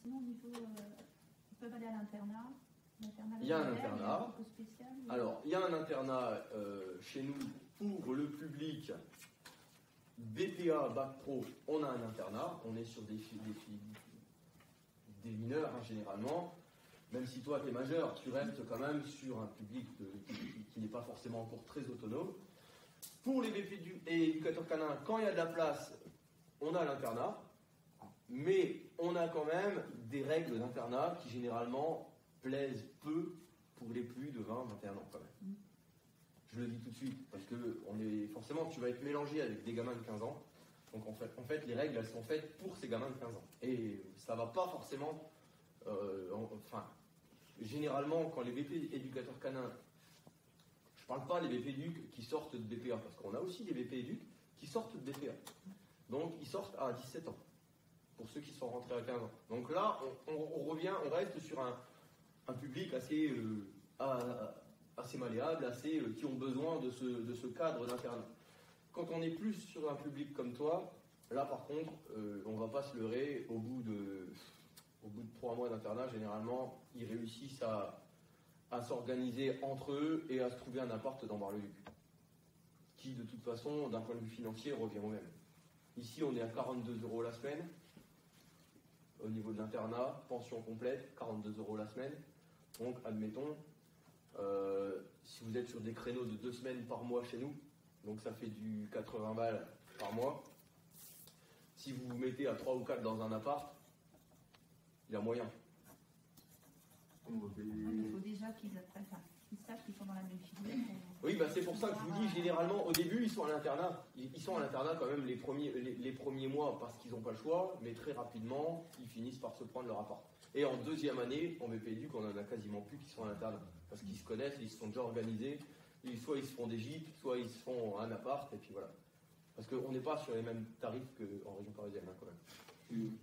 sinon, au niveau, ils peuvent aller à l'internat. Il y a un internat. Alors, il y a un internat chez nous pour le public BPA, Bac Pro. On a un internat. On est sur des mineurs, hein, généralement. Même si toi, tu es majeur, tu restes quand même sur un public qui n'est pas forcément encore très autonome. Pour les BP et éducateurs canins, quand il y a de la place, on a l'internat. Mais on a quand même des règles d'internat qui généralement plaisent peu pour les plus de 20-21 ans quand même. Je le dis tout de suite, parce que forcément tu vas être mélangé avec des gamins de 15 ans. Donc en fait les règles elles sont faites pour ces gamins de 15 ans. Et ça va pas forcément... généralement quand les BP éducateurs canins, je parle pas des BP éduc qui sortent de BPA, parce qu'on a aussi des BP éduc qui sortent de BPA. Donc ils sortent à 17 ans. Pour ceux qui sont rentrés à 15 ans. Donc là, on reste sur un public assez malléable, qui ont besoin de ce cadre d'internat. Quand on est plus sur un public comme toi, là par contre, on ne va pas se leurrer, au bout de 3 mois d'internat, généralement, ils réussissent à s'organiser entre eux et à se trouver un appart dans Bar-le-Duc. Qui, de toute façon, d'un point de vue financier, revient au même. Ici, on est à 42 € la semaine. Au niveau de l'internat, pension complète, 42 € la semaine. Donc, admettons, si vous êtes sur des créneaux de 2 semaines par mois chez nous, donc ça fait du 80 balles par mois. Si vous vous mettez à 3 ou 4 dans un appart, il y a moyen. Il faut déjà qu'ils sachent qu'ils sont dans la même filière. Oui, bah c'est pour ça que je vous dis, généralement, au début, ils sont à l'internat. Ils sont à l'internat quand même les premiers mois parce qu'ils n'ont pas le choix, mais très rapidement, ils finissent par se prendre leur appart. Et en deuxième année, en BP Éduc, on en a quasiment plus qui sont à l'internat. Parce qu'ils se connaissent, ils se sont déjà organisés. Soit ils se font des gîtes, soit ils se font un appart, et puis voilà. Parce qu'on n'est pas sur les mêmes tarifs qu'en région parisienne, hein, quand même.